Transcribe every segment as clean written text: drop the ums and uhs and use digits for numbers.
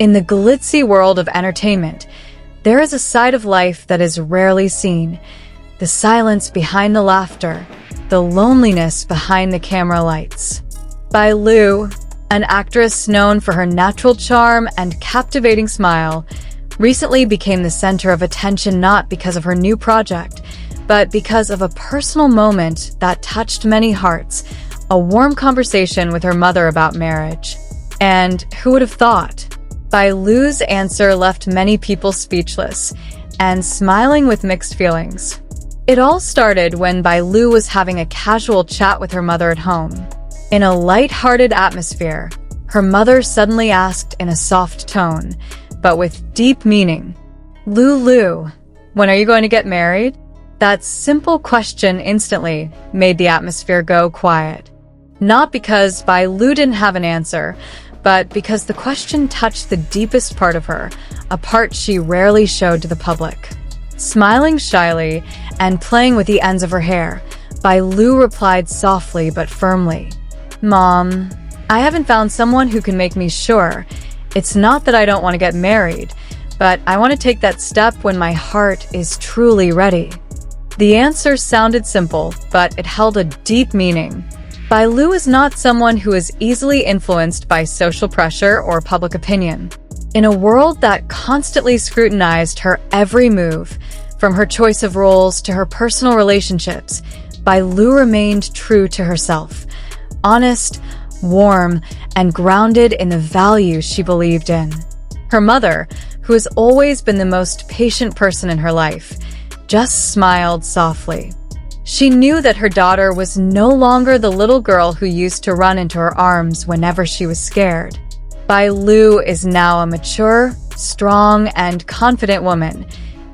In the glitzy world of entertainment, there is a side of life that is rarely seen. The silence behind the laughter, the loneliness behind the camera lights. Bai Lu, an actress known for her natural charm and captivating smile, recently became the center of attention not because of her new project, but because of a personal moment that touched many hearts, a warm conversation with her mother about marriage. And who would have thought? Bai Lu's answer left many people speechless and smiling with mixed feelings. It all started when Bai Lu was having a casual chat with her mother at home. In a light-hearted atmosphere, her mother suddenly asked in a soft tone, but with deep meaning, "Lu, when are you going to get married?" That simple question instantly made the atmosphere go quiet. Not because Bai Lu didn't have an answer, but because the question touched the deepest part of her, a part she rarely showed to the public. Smiling shyly and playing with the ends of her hair, Bai Lu replied softly but firmly, "Mom, I haven't found someone who can make me sure. It's not that I don't want to get married, but I want to take that step when my heart is truly ready." The answer sounded simple, but it held a deep meaning. Bai Lu is not someone who is easily influenced by social pressure or public opinion. In a world that constantly scrutinized her every move, from her choice of roles to her personal relationships, Bai Lu remained true to herself, honest, warm, and grounded in the values she believed in. Her mother, who has always been the most patient person in her life, just smiled softly. She knew that her daughter was no longer the little girl who used to run into her arms whenever she was scared. Bai Lu is now a mature, strong, and confident woman,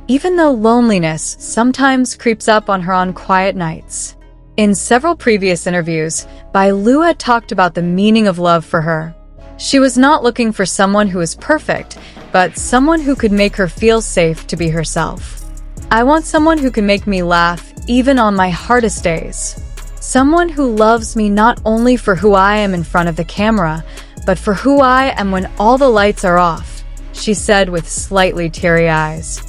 even though loneliness sometimes creeps up on her on quiet nights. In several previous interviews, Bai Lu had talked about the meaning of love for her. She was not looking for someone who was perfect, but someone who could make her feel safe to be herself. "I want someone who can make me laugh even on my hardest days. Someone who loves me not only for who I am in front of the camera, but for who I am when all the lights are off," she said with slightly teary eyes.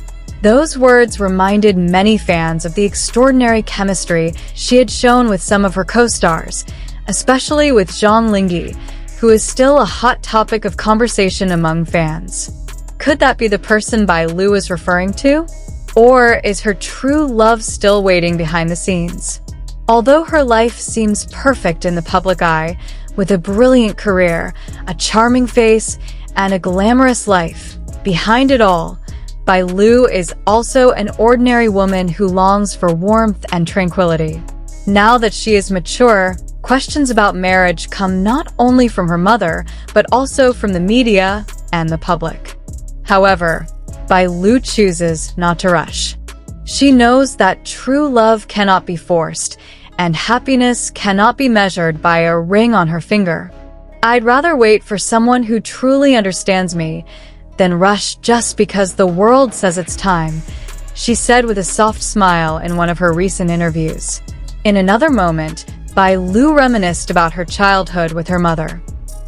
Those words reminded many fans of the extraordinary chemistry she had shown with some of her co-stars, especially with Zhang Lingyi, who is still a hot topic of conversation among fans. Could that be the person Bai Lu is referring to? Or is her true love still waiting behind the scenes? Although her life seems perfect in the public eye, with a brilliant career, a charming face, and a glamorous life, behind it all, Bai Lu is also an ordinary woman who longs for warmth and tranquility. Now that she is mature, questions about marriage come not only from her mother, but also from the media and the public. However, Bai Lu chooses not to rush. She knows that true love cannot be forced, and happiness cannot be measured by a ring on her finger. "I'd rather wait for someone who truly understands me than rush just because the world says it's time," she said with a soft smile in one of her recent interviews. In another moment, Bai Lu reminisced about her childhood with her mother.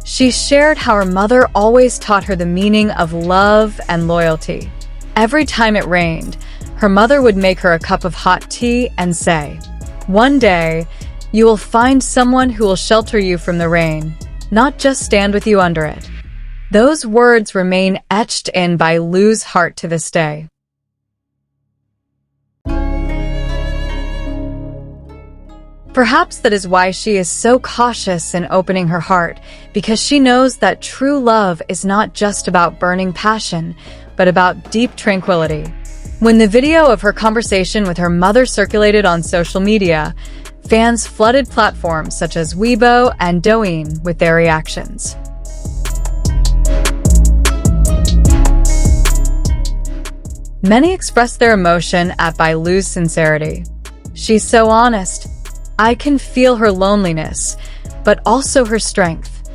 She shared how her mother always taught her the meaning of love and loyalty. Every time it rained, her mother would make her a cup of hot tea and say, "One day, you will find someone who will shelter you from the rain, not just stand with you under it." Those words remain etched in Bai Lu's heart to this day. Perhaps that is why she is so cautious in opening her heart, because she knows that true love is not just about burning passion, but about deep tranquility. When the video of her conversation with her mother circulated on social media, fans flooded platforms such as Weibo and Douyin with their reactions. Many expressed their emotion at Bai Lu's sincerity. "She's so honest. I can feel her loneliness, but also her strength.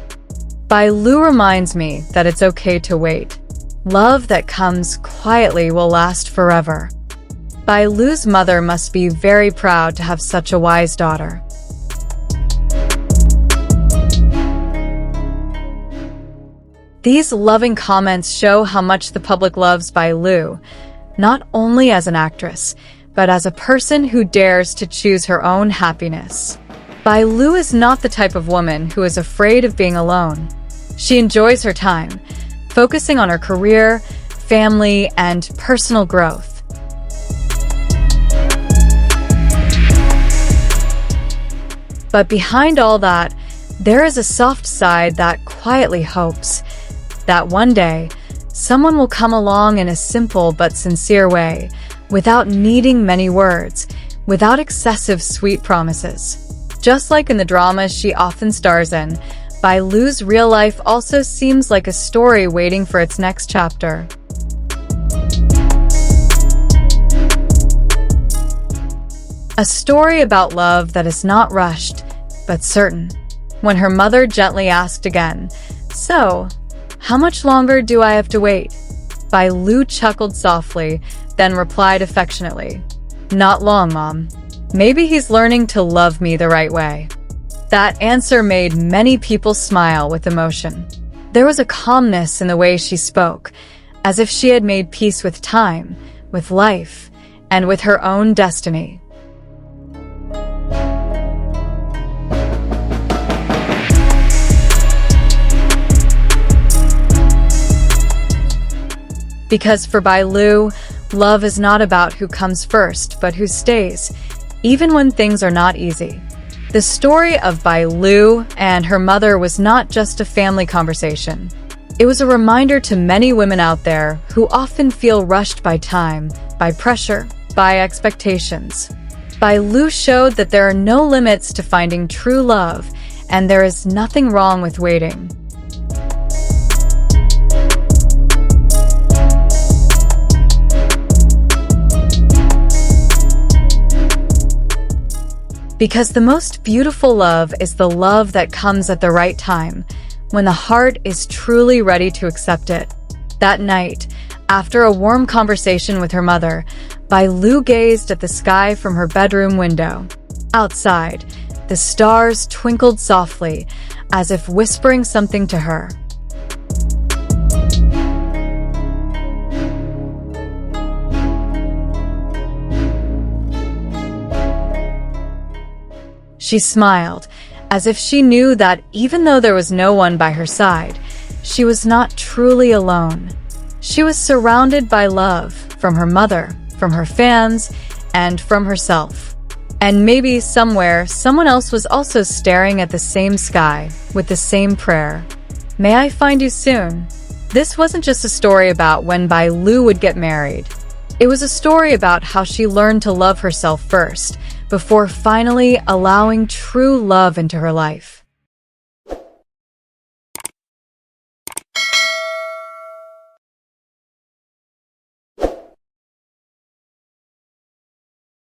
Bai Lu reminds me that it's okay to wait. Love that comes quietly will last forever." Bai Lu's mother must be very proud to have such a wise daughter. These loving comments show how much the public loves Bai Lu, not only as an actress, but as a person who dares to choose her own happiness. Bai Lu is not the type of woman who is afraid of being alone. She enjoys her time, focusing on her career, family, and personal growth. But behind all that, there is a soft side that quietly hopes that one day, someone will come along in a simple but sincere way, without needing many words, without excessive sweet promises. Just like in the dramas she often stars in, Bai Lu's real life also seems like a story waiting for its next chapter. A story about love that is not rushed, but certain. When her mother gently asked again, "So, how much longer do I have to wait?" Bai Lu chuckled softly, then replied affectionately, "Not long, Mom. Maybe he's learning to love me the right way." That answer made many people smile with emotion. There was a calmness in the way she spoke, as if she had made peace with time, with life, and with her own destiny. Because for Bai Lu, love is not about who comes first, but who stays, even when things are not easy. The story of Bai Lu and her mother was not just a family conversation. It was a reminder to many women out there who often feel rushed by time, by pressure, by expectations. Bai Lu showed that there are no limits to finding true love, and there is nothing wrong with waiting. Because the most beautiful love is the love that comes at the right time, when the heart is truly ready to accept it. That night, after a warm conversation with her mother, Bai Lu gazed at the sky from her bedroom window. Outside, the stars twinkled softly, as if whispering something to her. She smiled, as if she knew that even though there was no one by her side, she was not truly alone. She was surrounded by love from her mother, from her fans, and from herself. And maybe somewhere, someone else was also staring at the same sky with the same prayer. May I find you soon? This wasn't just a story about when Bai Lu would get married. It was a story about how she learned to love herself first, before finally allowing true love into her life.